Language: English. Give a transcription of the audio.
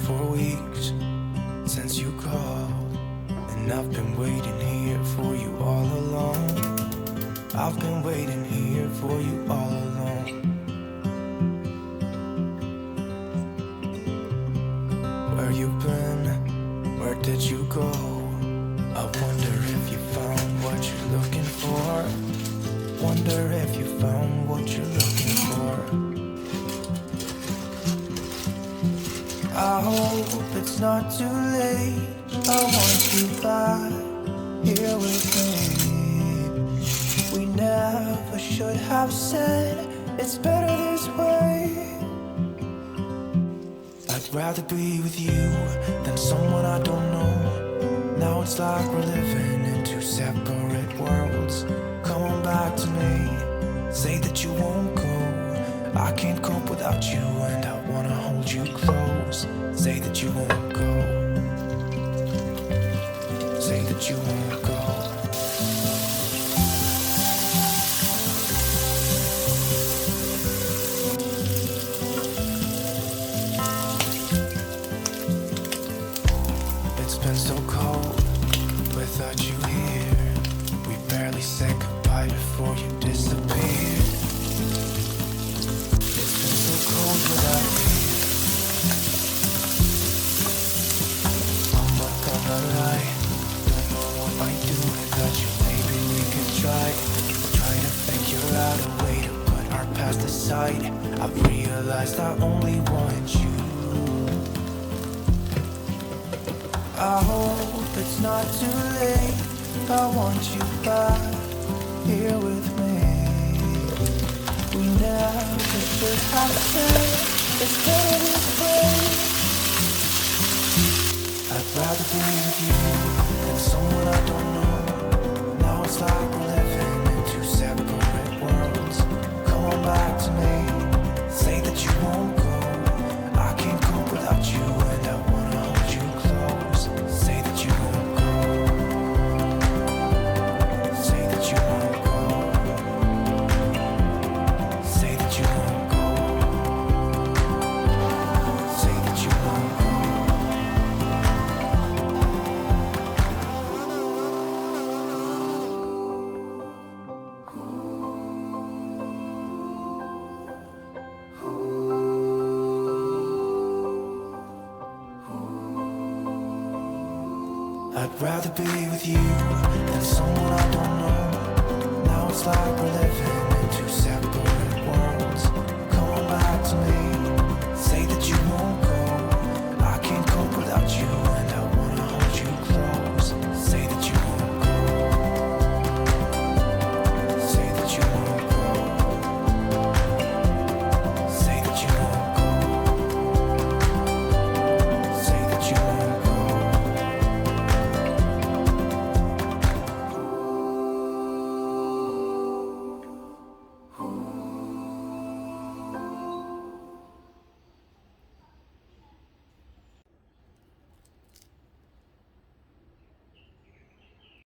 for weeks since you called, and I've been waiting here for you all along. I've been waiting here for you all along. Where you been? Where did you go? I wonder if you found what you're looking for. Wonder if you found what you're looking for. I hope it's not too late. I want you back here with me. We never should have said it's better this way. I'd rather be with you than someone I don't know. Now it's like we're living in two separate worlds. Come on back to me, say that you won't go. I can't cope without you and I wanna hold you close. Say that you won't go. Say that you won't go. It's been so cold without you here. We barely said goodbye before you disappeared. It's been so cold without you. I'm not gonna lie, don't know what I do without you. Maybe we could try to figure out a way to put our past aside. I've realized I only want you. I hope it's not too late. I want you back here with me. We never should have said it's better this way. I'd rather be with you than someone I don't know. Now it's like we're living in two separate worlds. Come on back to me, say that you won't go. I can't cope without you and I wanna hold you close. Say that you won't go. Say that you won't go. Say that you won't go. Say that you won't go. I'd rather be with you than someone I don't